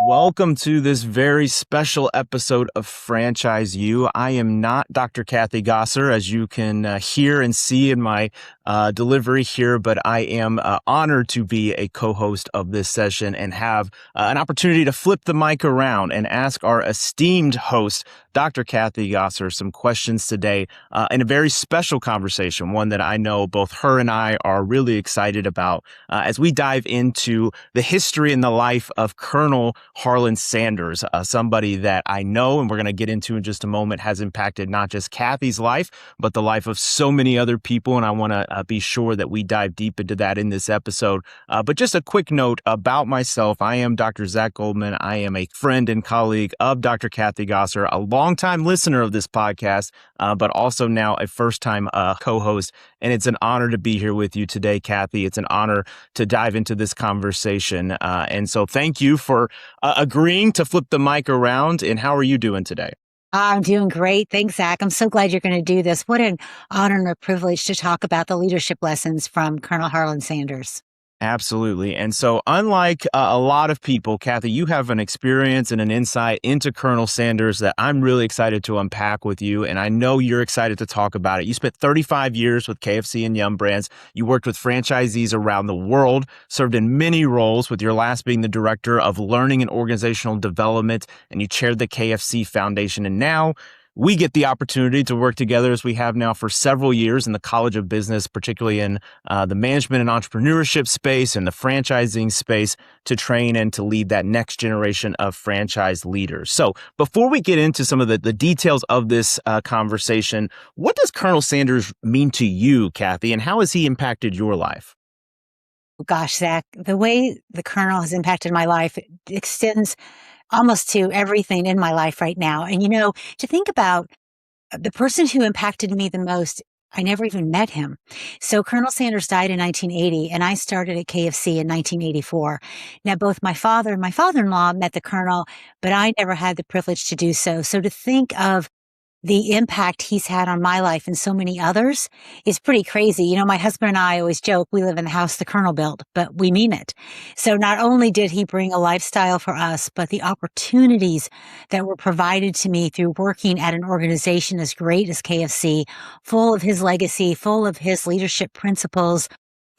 Welcome to this very special episode of FranchiseU. I am not Dr. Kathy Gosser, as you can hear and see in my delivery here, but I am honored to be a co-host of this session and have an opportunity to flip the mic around and ask our esteemed host, Dr. Kathy Gosser, some questions today in a very special conversation, one that I know both her and I are really excited about as we dive into the history and the life of Colonel Harland Sanders, somebody that I know, and we're going to get into in just a moment, has impacted not just Kathy's life, but the life of so many other people. And I want to be sure that we dive deep into that in this episode. But just a quick note about myself. I am Dr. Zac Goldman. I am a friend and colleague of Dr. Kathy Gosser, a longtime listener of this podcast, but also now a first-time co-host. And it's an honor to be here with you today, Kathy. It's an honor to dive into this conversation. And so thank you for agreeing to flip the mic around. And how are you doing today? I'm doing great. Thanks, Zach. I'm so glad you're going to do this. What an honor and a privilege to talk about the leadership lessons from Colonel Harland Sanders. Absolutely. And so unlike a lot of people, Kathy, you have an experience and an insight into Colonel Sanders that I'm really excited to unpack with you. And I know you're excited to talk about it. You spent 35 years with KFC and Yum Brands. You worked with franchisees around the world, served in many roles, with your last being the director of learning and organizational development, and you chaired the KFC Foundation. And now we get the opportunity to work together, as we have now for several years, in the College of Business, particularly in the management and entrepreneurship space and the franchising space, to train and to lead that next generation of franchise leaders. So before we get into some of the details of this conversation, what does Colonel Sanders mean to you, Kathy, and how has he impacted your life? Gosh, Zach, the way the Colonel has impacted my life extends almost to everything in my life right now. And, to think about the person who impacted me the most, I never even met him. So Colonel Sanders died in 1980, and I started at KFC in 1984. Now, both my father and my father-in-law met the Colonel, but I never had the privilege to do so. So to think of the impact he's had on my life and so many others is pretty crazy. My husband and I always joke, we live in the house the Colonel built, but we mean it. So not only did he bring a lifestyle for us, but the opportunities that were provided to me through working at an organization as great as KFC, full of his legacy, full of his leadership principles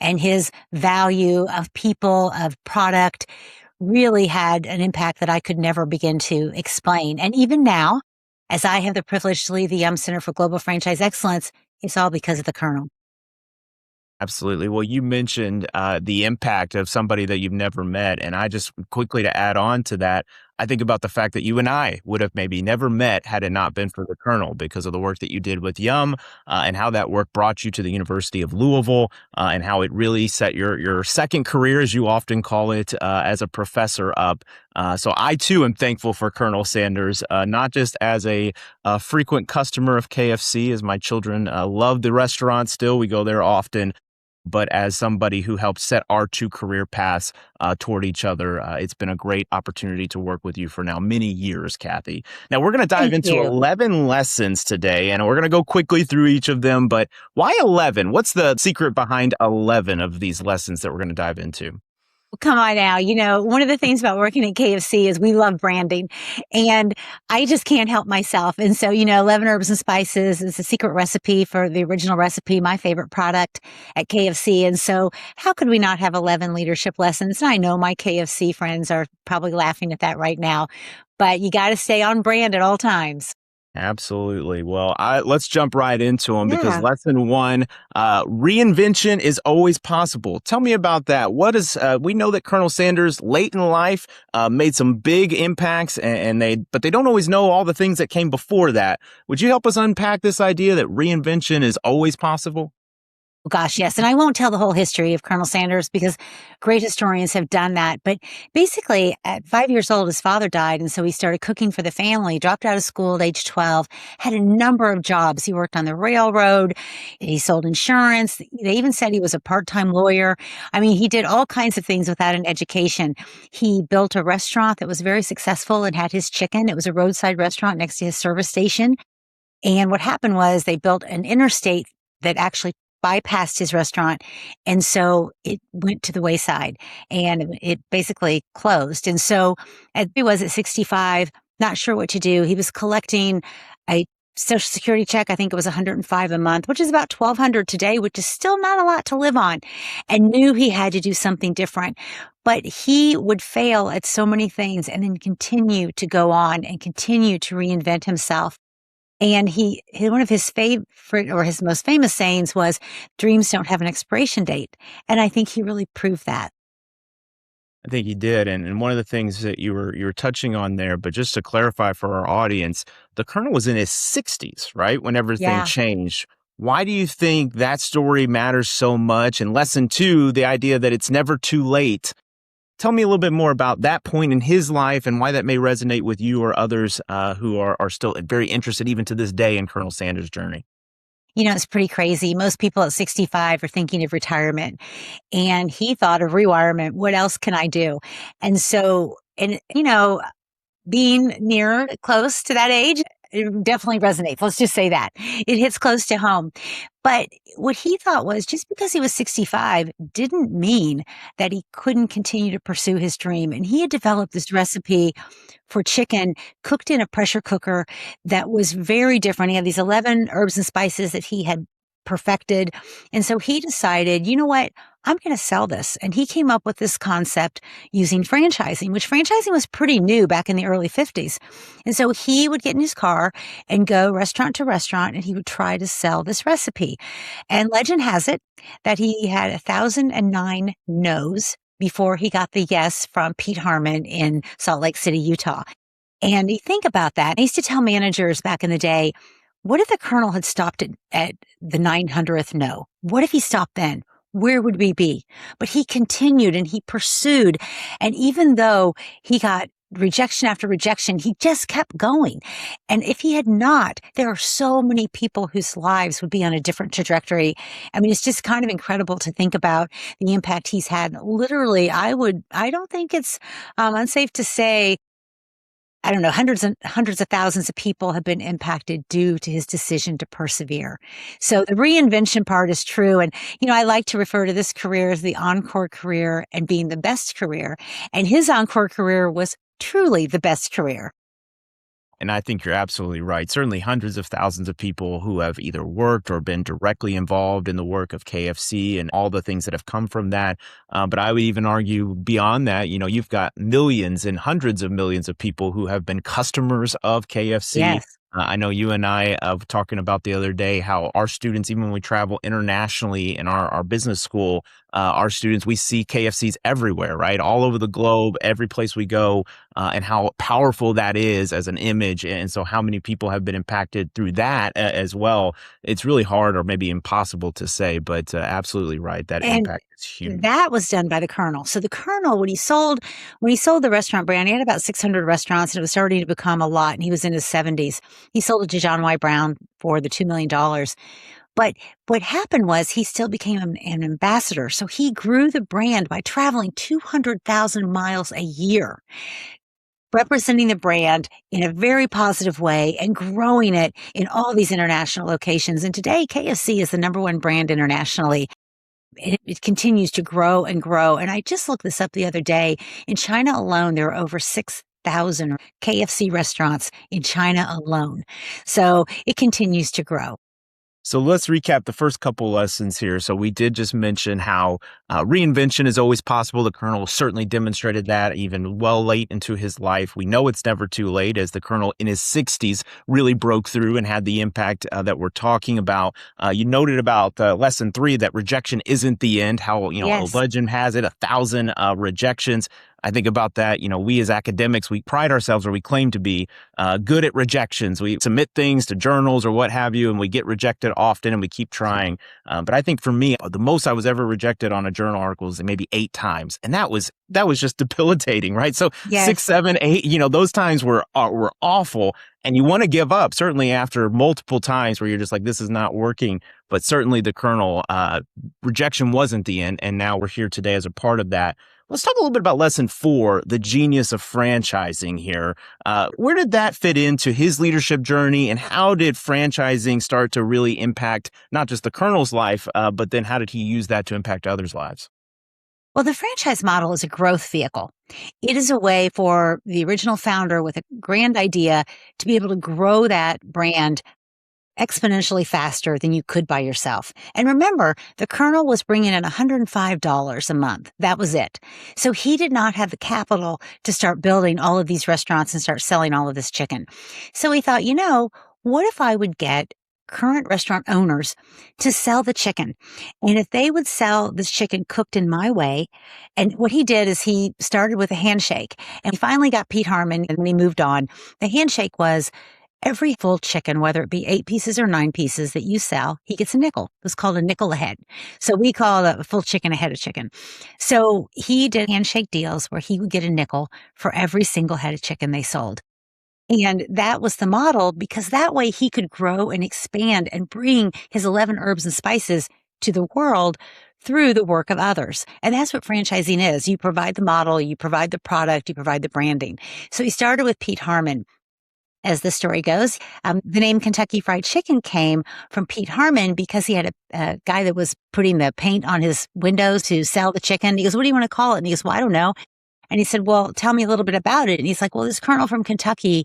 and his value of people, of product, really had an impact that I could never begin to explain. And even now, as I have the privilege to lead the Yum Center for Global Franchise Excellence, it's all because of the Colonel. Absolutely. Well, you mentioned the impact of somebody that you've never met. And I just quickly to add on to that, I think about the fact that you and I would have maybe never met had it not been for the Colonel, because of the work that you did with Yum and how that work brought you to the University of Louisville and how it really set your second career, as you often call it, as a professor up. So I, too, am thankful for Colonel Sanders, not just as a frequent customer of KFC, as my children love the restaurant still. We go there often. But as somebody who helped set our two career paths toward each other, it's been a great opportunity to work with you for now many years, Kathy. Now, we're going to dive into 11 lessons today, and we're going to go quickly through each of them. But why 11? What's the secret behind 11 of these lessons that we're going to dive into? Well, come on now. One of the things about working at KFC is we love branding, and I just can't help myself. And so, 11 Herbs and Spices is a secret recipe for the original recipe, my favorite product at KFC. And so how could we not have 11 leadership lessons? And I know my KFC friends are probably laughing at that right now, but you got to stay on brand at all times. Absolutely. Well, let's jump right into them because lesson one, reinvention is always possible. Tell me about that. We know that Colonel Sanders late in life made some big impacts but they don't always know all the things that came before that. Would you help us unpack this idea that reinvention is always possible? Gosh, yes. And I won't tell the whole history of Colonel Sanders because great historians have done that. But basically, at 5 years old, his father died. And so he started cooking for the family, dropped out of school at age 12, had a number of jobs. He worked on the railroad. He sold insurance. They even said he was a part-time lawyer. I mean, he did all kinds of things without an education. He built a restaurant that was very successful and had his chicken. It was a roadside restaurant next to his service station. And what happened was they built an interstate that actually bypassed his restaurant. And so it went to the wayside and it basically closed. And so he was at 65, not sure what to do. He was collecting a Social Security check. I think it was 105 a month, which is about 1,200 today, which is still not a lot to live on, and knew he had to do something different. But he would fail at so many things and then continue to go on and continue to reinvent himself. And one of his favorite or his most famous sayings was, dreams don't have an expiration date. And I think he really proved that. I think he did. And one of the things that you were touching on there, but just to clarify for our audience, the Colonel was in his 60s, right? When everything Yeah. changed. Why do you think that story matters so much? And lesson two, the idea that it's never too late. Tell me a little bit more about that point in his life and why that may resonate with you or others who are still very interested, even to this day, in Colonel Sanders' journey. It's pretty crazy. Most people at 65 are thinking of retirement, and he thought of rewirement. What else can I do? And so, being close to that age, it definitely resonates. Let's just say that it hits close to home. But what he thought was just because he was 65 didn't mean that he couldn't continue to pursue his dream. And he had developed this recipe for chicken cooked in a pressure cooker that was very different. He had these 11 herbs and spices that he had perfected. And so he decided, you know what? I'm going to sell this. And he came up with this concept using franchising, which franchising was pretty new back in the early 50s. And so he would get in his car and go restaurant to restaurant, and he would try to sell this recipe. And legend has it that he had 1,009 no's before he got the yes from Pete Harmon in Salt Lake City, Utah. And you think about that. I used to tell managers back in the day, what if the Colonel had stopped at the 900th no? What if he stopped then? Where would we be? But he continued and he pursued. And even though he got rejection after rejection, he just kept going. And if he had not, there are so many people whose lives would be on a different trajectory. I mean, it's just kind of incredible to think about the impact he's had. Literally, I don't think it's unsafe to say, I don't know, hundreds and hundreds of thousands of people have been impacted due to his decision to persevere. So the reinvention part is true. And, I like to refer to this career as the encore career and being the best career. And his encore career was truly the best career. And I think you're absolutely right. Certainly hundreds of thousands of people who have either worked or been directly involved in the work of KFC and all the things that have come from that. But I would even argue beyond that, you've got millions and hundreds of millions of people who have been customers of KFC. Yes. I know you and I were talking about the other day how our students, even when we travel internationally in our business school, our students, we see KFCs everywhere, right? All over the globe, every place we go, and how powerful that is as an image. And so how many people have been impacted through that as well. It's really hard or maybe impossible to say, but absolutely right. That impact is huge. That was done by the Colonel. So the Colonel, when he sold the restaurant brand, he had about 600 restaurants and it was starting to become a lot. And he was in his 70s. He sold it to John Y. Brown for the $2 million. But what happened was he still became an ambassador. So he grew the brand by traveling 200,000 miles a year, representing the brand in a very positive way and growing it in all these international locations. And today, KFC is the number one brand internationally. It continues to grow and grow. And I just looked this up the other day. In China alone, there are over 6,000 KFC restaurants in China alone. So it continues to grow. So let's recap the first couple lessons here. So we did just mention how reinvention is always possible. The Colonel certainly demonstrated that even well late into his life. We know it's never too late, as the Colonel in his 60s really broke through and had the impact that we're talking about. You noted about lesson 3 that rejection isn't the end, how, Yes. a legend has it, 1,000 rejections. I think about that, we as academics, we pride ourselves, or we claim to be good at rejections. We submit things to journals or what have you, and we get rejected often and we keep trying. But I think for me, the most I was ever rejected on a journal article was maybe 8 times. And that was just debilitating, right? So Yes. 6, 7, 8, those times were awful. And you want to give up, certainly after multiple times where you're just like, this is not working. But certainly the Colonel, rejection wasn't the end. And now we're here today as a part of that. Let's talk a little bit about lesson 4, the genius of franchising here. Where did that fit into his leadership journey, and how did franchising start to really impact not just the Colonel's life, but then how did he use that to impact others' lives? Well, the franchise model is a growth vehicle. It is a way for the original founder with a grand idea to be able to grow that brand exponentially faster than you could by yourself. And remember, the Colonel was bringing in $105 a month. That was it. So he did not have the capital to start building all of these restaurants and start selling all of this chicken. So he thought, what if I would get current restaurant owners to sell the chicken? And if they would sell this chicken cooked in my way, and what he did is he started with a handshake, and he finally got Pete Harmon, and when he moved on, the handshake was every full chicken, whether it be 8 pieces or 9 pieces that you sell, he gets a nickel. It was called a nickel a head. So we call it a full chicken a head of chicken. So he did handshake deals where he would get a nickel for every single head of chicken they sold. And that was the model, because that way he could grow and expand and bring his 11 herbs and spices to the world through the work of others. And that's what franchising is. You provide the model, you provide the product, you provide the branding. So he started with Pete Harmon. As the story goes, the name Kentucky Fried Chicken came from Pete Harmon because he had a guy that was putting the paint on his windows to sell the chicken. He goes, "What do you want to call it?" And he goes, "Well, I don't know." And he said, "Well, tell me a little bit about it." And he's like, "Well, this Colonel from Kentucky,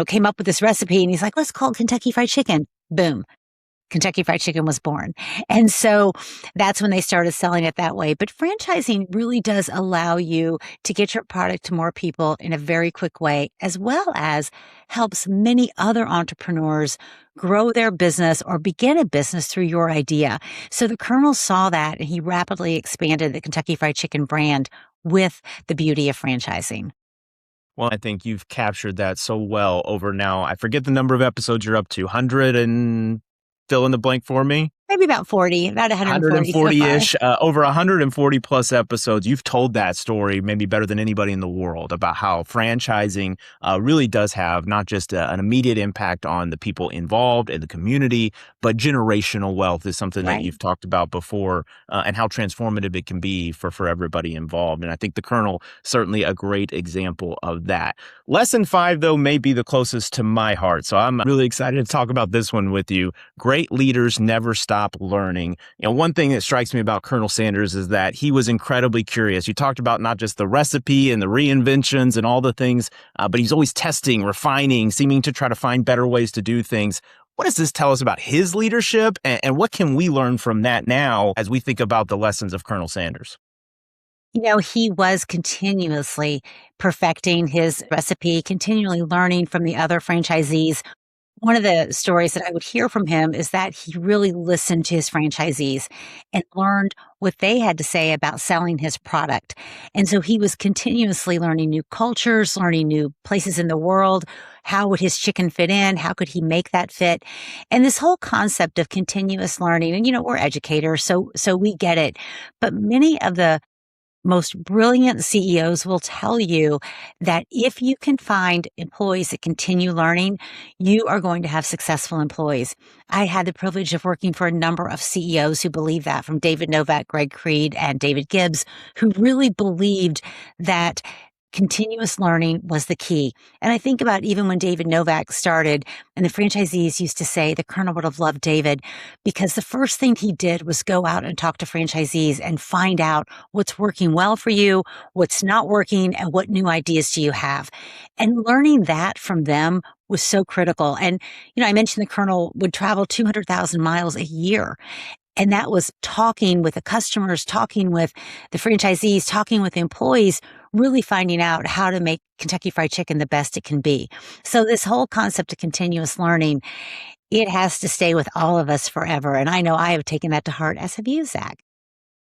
came up with this recipe." And he's like, "Let's call it Kentucky Fried Chicken." Boom. Kentucky Fried Chicken was born. And so that's when they started selling it that way. But franchising really does allow you to get your product to more people in a very quick way, as well as helps many other entrepreneurs grow their business or begin a business through your idea. So the Colonel saw that, and he rapidly expanded the Kentucky Fried Chicken brand with the beauty of franchising. Well, I think you've captured that so well over now. I forget the number of episodes you're up to, 100 and fill in the blank for me. Maybe about 40, about 140 so far. 140-ish, over 140 plus episodes. You've told that story maybe better than anybody in the world about how franchising really does have not just an immediate impact on the people involved in the community, but generational wealth is something that you've talked about before, and how transformative it can be for everybody involved. And I think the Colonel, certainly a great example of that. Lesson 5, though, may be the closest to my heart. So I'm really excited to talk about this one with you. Great leaders never stop learning. One thing that strikes me about Colonel Sanders is that he was incredibly curious. You talked about not just the recipe and the reinventions and all the things, but he's always testing, refining, seeming to try to find better ways to do things. What does this tell us about his leadership, and what can we learn from that now as we think about the lessons of Colonel Sanders? He was continuously perfecting his recipe, continually learning from the other franchisees. One of the stories that I would hear from him is that he really listened to his franchisees and learned what they had to say about selling his product. And so he was continuously learning new cultures, learning new places in the world. How would his chicken fit in? How could he make that fit? And this whole concept of continuous learning, and we're educators, so we get it. But many of the most brilliant CEOs will tell you that if you can find employees that continue learning, you are going to have successful employees. I had the privilege of working for a number of CEOs who believe that, from David Novak, Greg Creed, and David Gibbs, who really believed that continuous learning was the key. And I think about even when David Novak started, and the franchisees used to say the Colonel would have loved David, because the first thing he did was go out and talk to franchisees and find out what's working well for you, what's not working, and what new ideas do you have. And learning that from them was so critical. And, I mentioned the Colonel would travel 200,000 miles a year. And that was talking with the customers, talking with the franchisees, talking with the employees, really finding out how to make Kentucky Fried Chicken the best it can be. So this whole concept of continuous learning, it has to stay with all of us forever. And I know I have taken that to heart, as have you, Zac.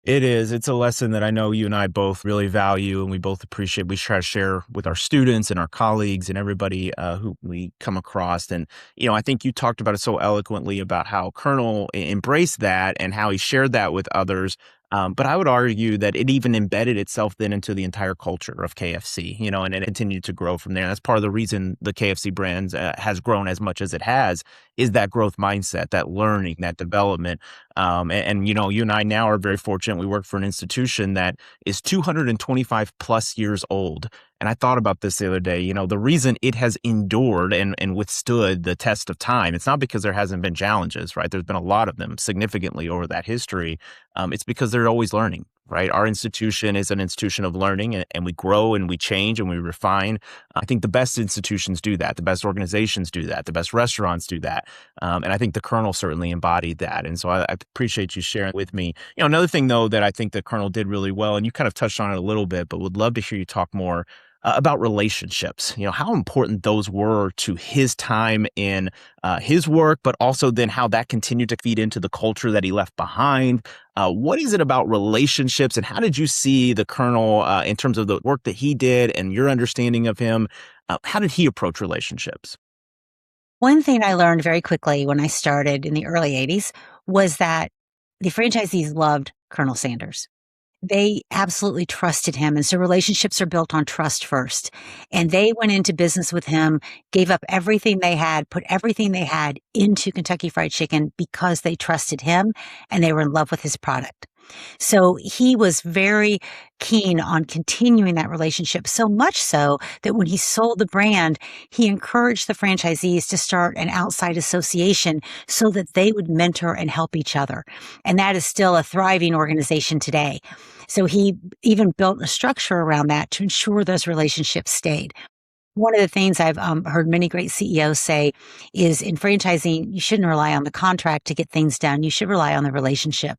It is. It's a lesson that I know you and I both really value, and we both appreciate. We try to share with our students and our colleagues and everybody who we come across. And, I think you talked about it so eloquently about how Colonel embraced that and how he shared that with others. But I would argue that it even embedded itself then into the entire culture of KFC, and it continued to grow from there. And that's part of the reason the KFC brand has grown as much as it has, is that growth mindset, that learning, that development. You and I now are very fortunate. We work for an institution that is 225 plus years old. And I thought about this the other day. The reason it has endured and withstood the test of time, it's not because there hasn't been challenges, right? There's been a lot of them significantly over that history. It's because they're always learning, right? Our institution is an institution of learning, and we grow and we change and we refine. I think the best institutions do that. The best organizations do that. The best restaurants do that. And I think the Colonel certainly embodied that. And so I appreciate you sharing with me. Another thing, though, that I think the Colonel did really well, and you kind of touched on it a little bit, but would love to hear you talk more about relationships, how important those were to his time in his work, but also then how that continued to feed into the culture that he left behind. What is it about relationships, and how did you see the Colonel in terms of the work that he did and your understanding of him? How did he approach relationships? One thing I learned very quickly when I started in the early 80s was that the franchisees loved Colonel Sanders. They absolutely trusted him. And so relationships are built on trust first. And they went into business with him, gave up everything they had, put everything they had into Kentucky Fried Chicken because they trusted him and they were in love with his product. So he was very keen on continuing that relationship, so much so that when he sold the brand, he encouraged the franchisees to start an outside association so that they would mentor and help each other. And that is still a thriving organization today. So he even built a structure around that to ensure those relationships stayed. One of the things I've heard many great CEOs say is in franchising, you shouldn't rely on the contract to get things done. You should rely on the relationship.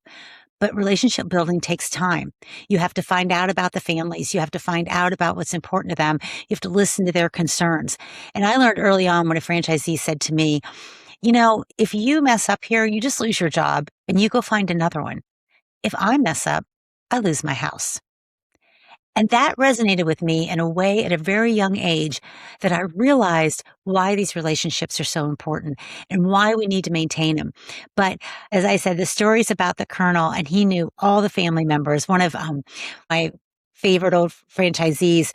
But relationship building takes time. You have to find out about the families. You have to find out about what's important to them. You have to listen to their concerns. And I learned early on when a franchisee said to me, if you mess up here, you just lose your job and you go find another one. If I mess up, I lose my house. And that resonated with me in a way at a very young age that I realized why these relationships are so important and why we need to maintain them. But as I said, the stories about the Colonel, and he knew all the family members. One of my favorite old franchisees,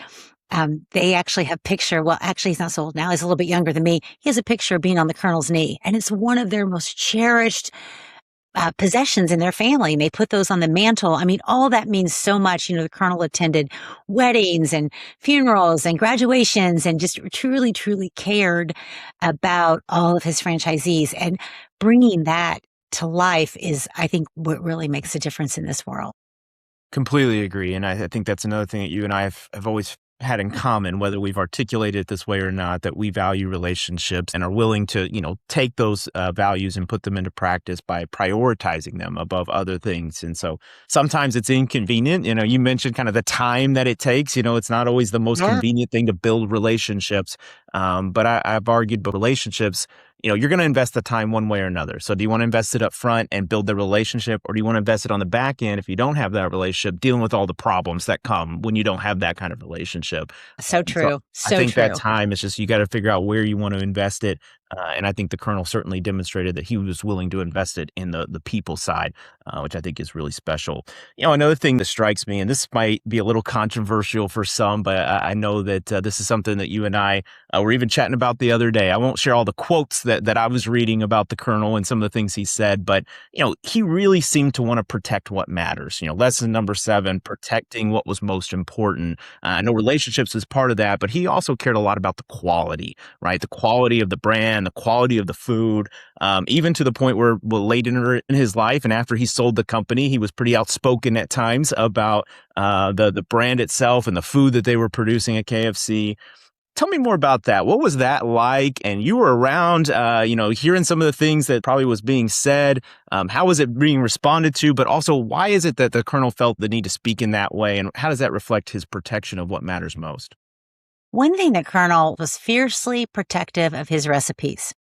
they actually have picture. Well, actually, he's not so old now. He's a little bit younger than me. He has a picture of being on the Colonel's knee, and it's one of their most cherished possessions in their family. And they put those on the mantle. I mean, all that means so much. The Colonel attended weddings and funerals and graduations and just truly, truly cared about all of his franchisees. And bringing that to life is, I think, what really makes a difference in this world. Completely agree. And I think that's another thing that you and I have always had in common, whether we've articulated it this way or not, that we value relationships and are willing to, take those values and put them into practice by prioritizing them above other things. And so sometimes it's inconvenient. You mentioned kind of the time that it takes. It's not always the most convenient thing to build relationships. But I've argued, but relationships, you're going to invest the time one way or another. So do you want to invest it up front and build the relationship, or do you want to invest it on the back end if you don't have that relationship, dealing with all the problems that come when you don't have that kind of relationship? So true. So I think that time is just, you got to figure out where you want to invest it. And I think the Colonel certainly demonstrated that he was willing to invest it in the people side, which I think is really special. Another thing that strikes me, and this might be a little controversial for some, but I know that this is something that you and I were even chatting about the other day. I won't share all the quotes that I was reading about the Colonel and some of the things he said, but he really seemed to want to protect what matters. Lesson number 7, protecting what was most important. I know relationships is part of that, but he also cared a lot about the quality, right? The quality of the brand, the quality of the food, even to the point where late in his life and after he sold the company, he was pretty outspoken at times about the brand itself and the food that they were producing at KFC. Tell me more about that. What was that like? And you were around, hearing some of the things that probably was being said. How was it being responded to? But also, why is it that the Colonel felt the need to speak in that way? And how does that reflect his protection of what matters most? One thing that Colonel was fiercely protective of his recipes.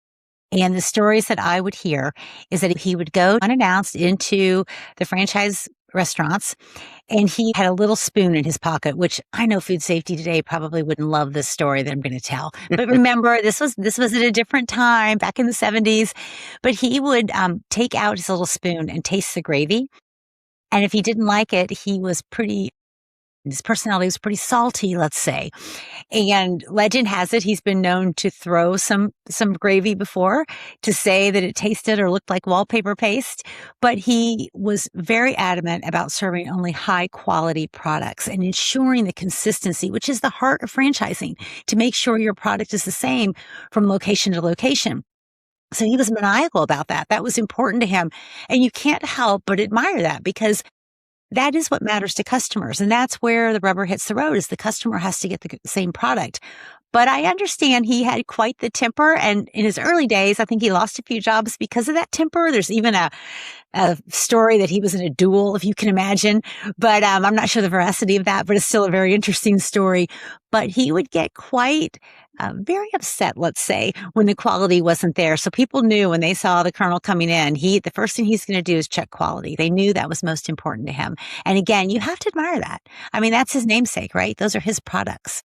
And the stories that I would hear is that he would go unannounced into the franchise restaurants, and he had a little spoon in his pocket, which I know food safety today probably wouldn't love this story that I'm going to tell. But remember, this was at a different time, back in the 70s. But he would take out his little spoon and taste the gravy. And if he didn't like it, he was pretty His personality was pretty salty, let's say. And legend has it, he's been known to throw some gravy before to say that it tasted or looked like wallpaper paste. But he was very adamant about serving only high quality products and ensuring the consistency, which is the heart of franchising, to make sure your product is the same from location to location. So he was maniacal about that. That was important to him. And you can't help but admire that, because that is what matters to customers. And that's where the rubber hits the road, is the customer has to get the same product. But I understand he had quite the temper. And in his early days, I think he lost a few jobs because of that temper. There's even a story that he was in a duel, if you can imagine. But I'm not sure the veracity of that, but it's still a very interesting story. But he would get quite very upset, let's say, when the quality wasn't there. So people knew when they saw the Colonel coming in, the first thing he's going to do is check quality. They knew that was most important to him. And again, you have to admire that. I mean, that's his namesake, right? Those are his products.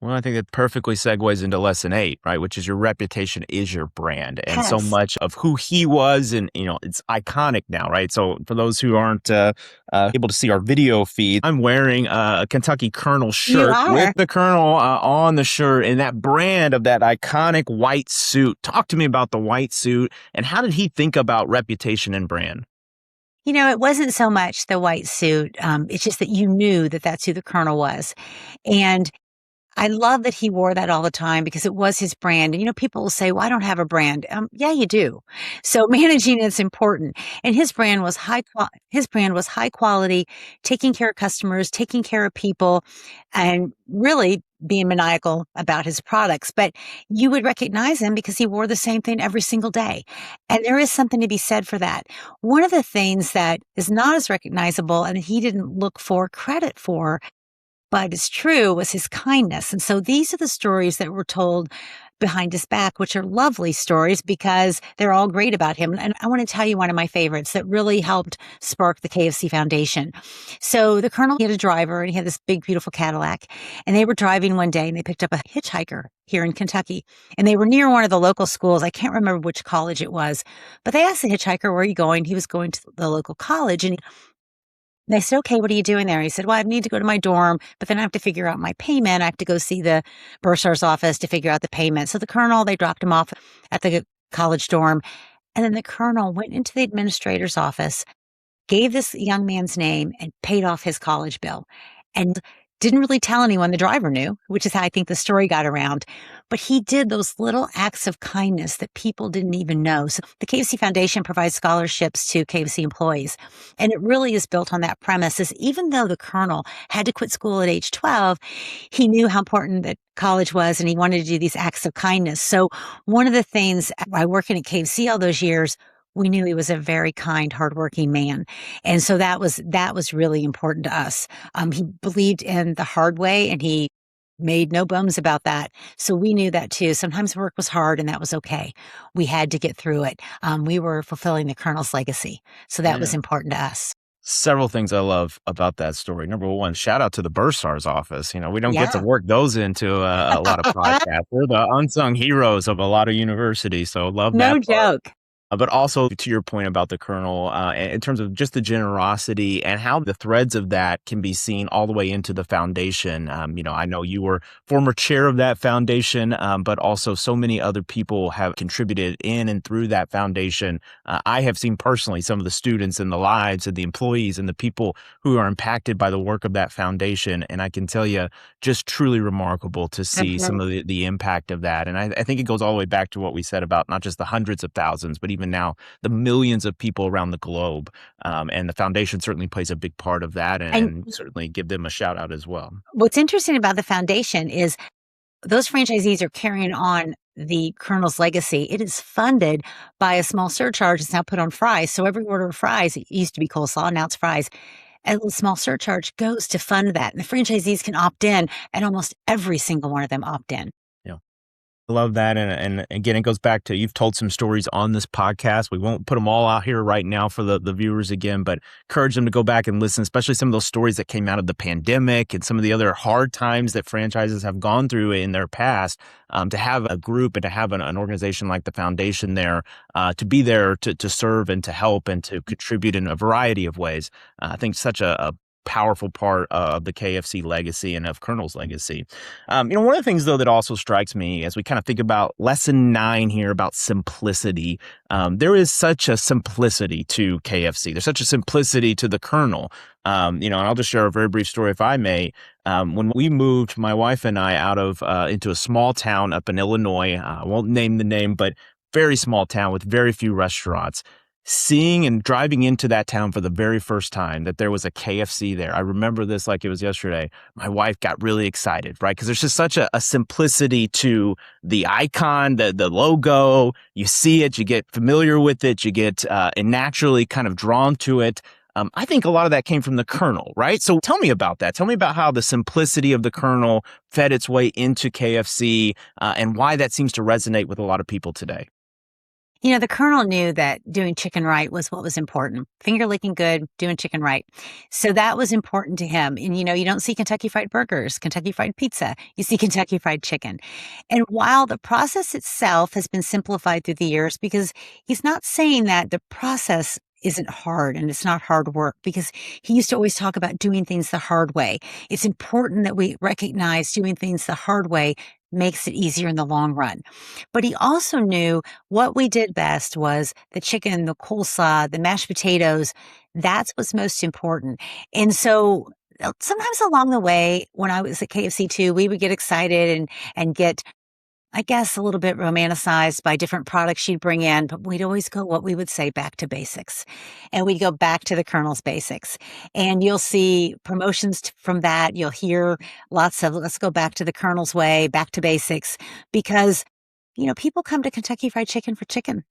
Well, I think that perfectly segues into lesson 8, right? Which is your reputation is your brand. And so Yes. much of who he was, and, it's iconic now, right? So for those who aren't able to see our video feed, I'm wearing a Kentucky Colonel You shirt are. with the Colonel on the shirt, and that brand of that iconic white suit. Talk to me about the white suit, and how did he think about reputation and brand? It wasn't so much the white suit. It's just that you knew that that's who the Colonel was. And I love that he wore that all the time because it was his brand. And, people will say, well, I don't have a brand. Yeah, you do. So managing it's important. And his brand was high quality, taking care of customers, taking care of people, and really being maniacal about his products. But you would recognize him because he wore the same thing every single day. And there is something to be said for that. One of the things that is not as recognizable and he didn't look for credit for, but it's true, was his kindness. And so these are the stories that were told behind his back, which are lovely stories because they're all great about him. And I want to tell you one of my favorites that really helped spark the KFC Foundation. So the Colonel had a driver and he had this big, beautiful Cadillac, and they were driving one day and they picked up a hitchhiker here in Kentucky, and they were near one of the local schools. I can't remember which college it was, but they asked the hitchhiker, where are you going? He was going to the local college, and they said, okay, what are you doing there? He said, well, I need to go to my dorm, but then I have to figure out my payment. I have to go see the bursar's office to figure out the payment. So the Colonel, they dropped him off at the college dorm. And then the Colonel went into the administrator's office, gave this young man's name, and paid off his college bill. And didn't really tell anyone. The driver knew, which is how I think the story got around. But he did those little acts of kindness that people didn't even know. So the KFC Foundation provides scholarships to KFC employees. And it really is built on that premise, is even though the Colonel had to quit school at age 12, he knew how important that college was, and he wanted to do these acts of kindness. So one of the things, by working at KFC all those years, we knew he was a very kind, hardworking man. And so that was really important to us. He believed in the hard way, and he made no bones about that. So we knew that too. Sometimes work was hard, and that was okay. We had to get through it. We were fulfilling the Colonel's legacy. So that was important to us. Several things I love about that story. Number one, shout out to the bursar's office. We don't get to Yeah. work those into a lot of podcasts. They're the unsung heroes of a lot of universities. So love that No part. joke. But also to your point about the Colonel, in terms of just the generosity and how the threads of that can be seen all the way into the foundation. I know you were former chair of that foundation, but also so many other people have contributed in and through that foundation. I have seen personally some of the students and the lives of the employees and the people who are impacted by the work of that foundation. And I can tell you, just truly remarkable to see some of the impact of that. And I think it goes all the way back to what we said about not just the hundreds of thousands, but even now the millions of people around the globe. And the foundation certainly plays a big part of that, and certainly give them a shout out as well. What's interesting about the foundation is those franchisees are carrying on the Colonel's legacy. It is funded by a small surcharge that's now put on fries. So every order of fries, it used to be coleslaw, now it's fries. A little small surcharge goes to fund that. And the franchisees can opt in, and almost every single one of them opt in. I love that. And again, it goes back to, you've told some stories on this podcast. We won't put them all out here right now for the viewers again, but encourage them to go back and listen, especially some of those stories that came out of the pandemic and some of the other hard times that franchises have gone through in their past. To have a group and to have an organization like the foundation there, to be there to serve and to help and to contribute in a variety of ways. I think such a powerful part of the KFC legacy and of Colonel's legacy. One of the things though that also strikes me as we kind of think about lesson 9 here about simplicity, there is such a simplicity to KFC. There's such a simplicity to the Colonel. And I'll just share a very brief story, if I may. When we moved, my wife and I, out of into a small town up in Illinois, I won't name the name, but very small town with very few restaurants. Seeing and driving into that town for the very first time that there was a KFC there. I remember this like it was yesterday. My wife got really excited, right? Because there's just such a simplicity to the icon, the logo. You see it, you get familiar with it, you get naturally kind of drawn to it. I think a lot of that came from the Colonel, right? So tell me about that. Tell me about how the simplicity of the Colonel fed its way into KFC and why that seems to resonate with a lot of people today. The Colonel knew that doing chicken right was what was important. Finger licking good, doing chicken right. So that was important to him. And, you don't see Kentucky Fried Burgers, Kentucky Fried Pizza. You see Kentucky Fried Chicken. And while the process itself has been simplified through the years, because he's not saying that the process isn't hard and it's not hard work, because he used to always talk about doing things the hard way. It's important that we recognize doing things the hard way makes it easier in the long run. But he also knew what we did best was the chicken, the coleslaw, the mashed potatoes. That's what's most important. And so sometimes along the way, when I was at KFC too, we would get excited and get, I guess, a little bit romanticized by different products she'd bring in, but we'd always go, what we would say, back to basics. And we'd go back to the Colonel's basics. And you'll see promotions from that. You'll hear lots of, let's go back to the Colonel's way, back to basics, because, people come to Kentucky Fried Chicken for chicken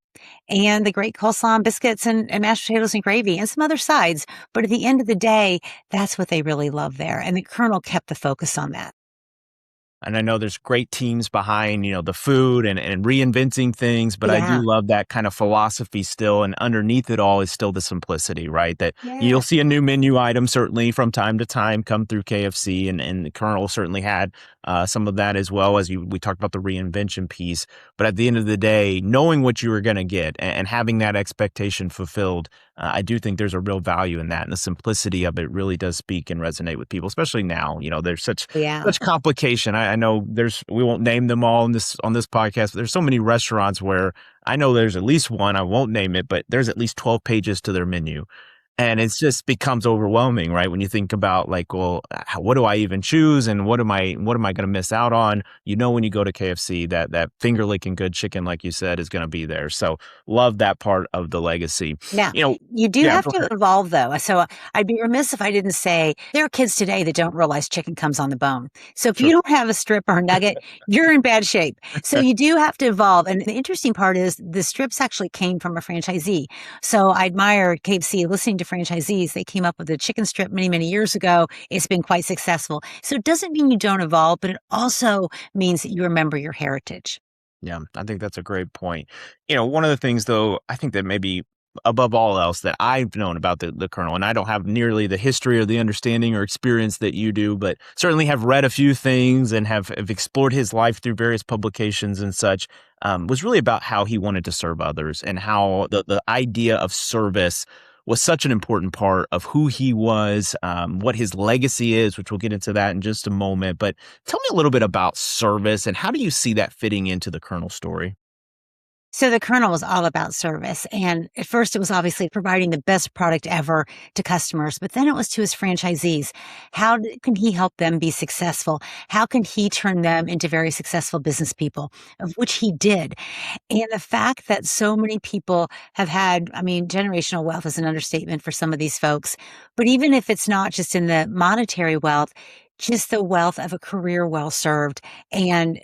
and the great coleslaw and biscuits and mashed potatoes and gravy and some other sides. But at the end of the day, that's what they really love there. And the Colonel kept the focus on that. And I know there's great teams behind, the food and reinventing things, but I do love that kind of philosophy still. And underneath it all is still the simplicity, right? That you'll see a new menu item certainly from time to time come through KFC, and the Colonel certainly had some of that as well, as we talked about the reinvention piece. But at the end of the day, knowing what you were going to get and having that expectation fulfilled, I do think there's a real value in that. And the simplicity of it really does speak and resonate with people, especially now. There's such complication. I know we won't name them all on this podcast, but there's so many restaurants where I know there's at least one, I won't name it, but there's at least 12 pages to their menu. And it just becomes overwhelming, right? When you think about what do I even choose and what am I going to miss out on? When you go to KFC, that finger licking good chicken, like you said, is going to be there. So love that part of the legacy. Now, you do have to evolve though. So I'd be remiss if I didn't say there are kids today that don't realize chicken comes on the bone. So if you don't have a strip or a nugget, you're in bad shape. So you do have to evolve. And the interesting part is the strips actually came from a franchisee. So I admire KFC listening to franchisees. They came up with a chicken strip many, many years ago. It's been quite successful. So it doesn't mean you don't evolve, but it also means that you remember your heritage. Yeah, I think that's a great point. One of the things, though, I think that maybe above all else that I've known about the Colonel, and I don't have nearly the history or the understanding or experience that you do, but certainly have read a few things and have explored his life through various publications and such, was really about how he wanted to serve others and how the idea of service was such an important part of who he was, what his legacy is, which we'll get into that in just a moment. But tell me a little bit about service and how do you see that fitting into the Colonel story? So the Colonel was all about service. And at first it was obviously providing the best product ever to customers, but then it was to his franchisees. How can he help them be successful? How can he turn them into very successful business people, of which he did? And the fact that so many people have had, generational wealth is an understatement for some of these folks, but even if it's not just in the monetary wealth, just the wealth of a career well served and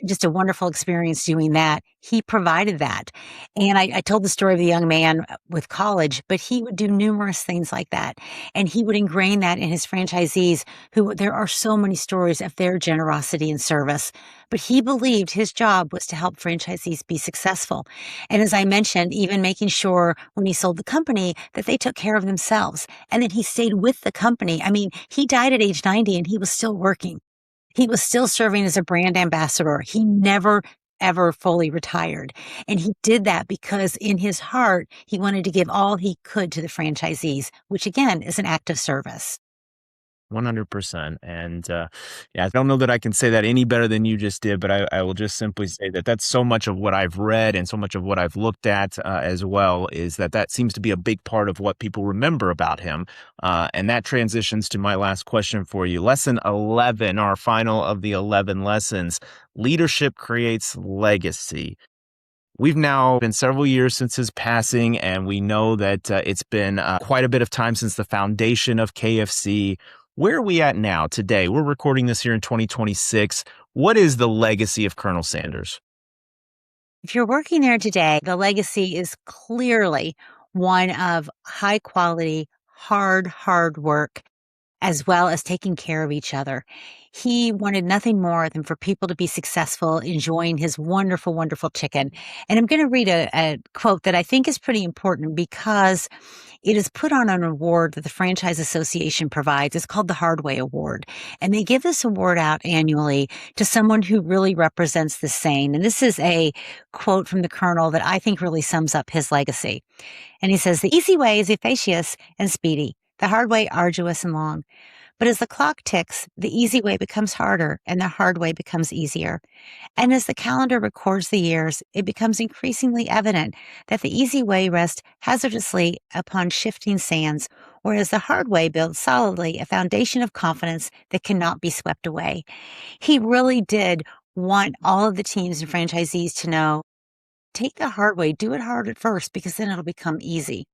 just a wonderful experience doing that. He provided that. And I told the story of the young man with college, but he would do numerous things like that. And he would ingrain that in his franchisees, who there are so many stories of their generosity and service. But he believed his job was to help franchisees be successful. And as I mentioned, even making sure when he sold the company that they took care of themselves. And then he stayed with the company. He died at age 90 and he was still working. He was still serving as a brand ambassador. He never, ever fully retired. And he did that because in his heart, he wanted to give all he could to the franchisees, which again is an act of service. 100%. And yeah, I don't know that I can say that any better than you just did, but I will just simply say that that's so much of what I've read and so much of what I've looked at as well, is that seems to be a big part of what people remember about him. And that transitions to my last question for you. Lesson 11, our final of the 11 lessons: leadership creates legacy. We've now been several years since his passing, and we know that it's been quite a bit of time since the foundation of KFC. Where are we at now today? We're recording this here in 2026. What is the legacy of Colonel Sanders? If you're working there today, the legacy is clearly one of high quality, hard work, as well as taking care of each other. He wanted nothing more than for people to be successful, enjoying his wonderful chicken. And I'm going to read a quote that I think is pretty important because it is put on an award that the Franchise Association provides. It's called the Hard Way Award. And they give this award out annually to someone who really represents the saying. And this is a quote from the Colonel that I think really sums up his legacy. And he says, "The easy way is efficacious and speedy, the hard way arduous and long. But as the clock ticks, the easy way becomes harder and the hard way becomes easier. And as the calendar records the years, it becomes increasingly evident that the easy way rests hazardously upon shifting sands, whereas the hard way builds solidly a foundation of confidence that cannot be swept away." He really did want all of the teams and franchisees to know, take the hard way, do it hard at first, because then it'll become easy.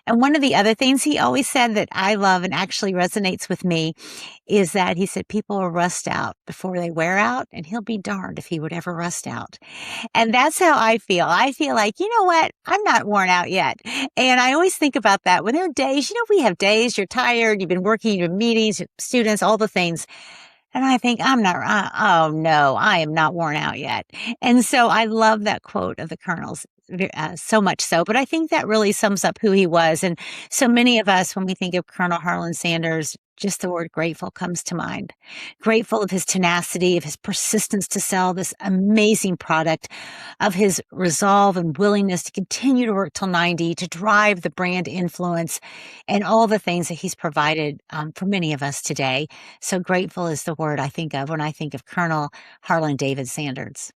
And one of the other things he always said that I love and actually resonates with me is that he said people will rust out before they wear out, and he'll be darned if he would ever rust out. And that's how I feel. I feel like, you know what? I'm not worn out yet. And I always think about that. When there are days, we have days, you're tired, you've been working, your meetings, students, all the things. And I think oh no, I am not worn out yet. And so I love that quote of the Colonel's so much so, but I think that really sums up who he was. And so many of us, when we think of Colonel Harland Sanders, just the word grateful comes to mind. Grateful of his tenacity, of his persistence to sell this amazing product, of his resolve and willingness to continue to work till 90, to drive the brand influence, and all the things that he's provided for many of us today. So grateful is the word I think of when I think of Colonel Harland David Sanders.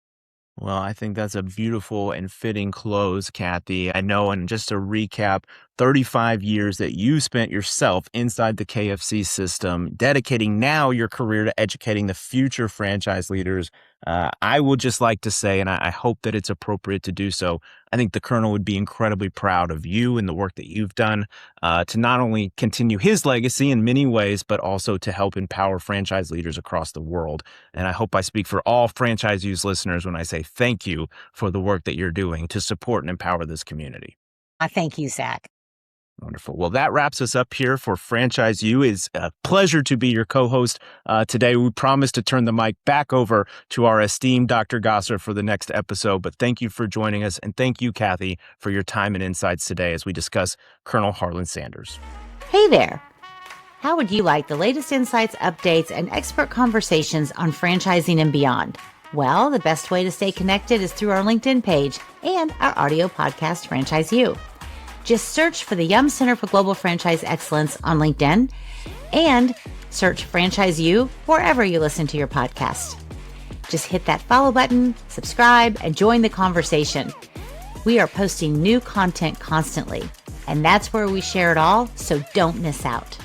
Well, I think that's a beautiful and fitting close, Kathy. I know, and just to recap, 35 years that you spent yourself inside the KFC system, dedicating now your career to educating the future franchise leaders. I would just like to say, and I hope that it's appropriate to do so, I think the Colonel would be incredibly proud of you and the work that you've done to not only continue his legacy in many ways, but also to help empower franchise leaders across the world. And I hope I speak for all FranchiseU's listeners when I say thank you for the work that you're doing to support and empower this community. I thank you, Zac. Wonderful. Well, that wraps us up here for FranchiseU. It's a pleasure to be your co-host today. We promise to turn the mic back over to our esteemed Dr. Gosser for the next episode, but thank you for joining us, and thank you, Kathy, for your time and insights today as we discuss Colonel Harland Sanders. Hey there. How would you like the latest insights, updates, and expert conversations on franchising and beyond? Well, the best way to stay connected is through our LinkedIn page and our audio podcast, FranchiseU. Just search for the Yum Center for Global Franchise Excellence on LinkedIn and search FranchiseU wherever you listen to your podcast. Just hit that follow button, subscribe, and join the conversation. We are posting new content constantly, and that's where we share it all, so don't miss out.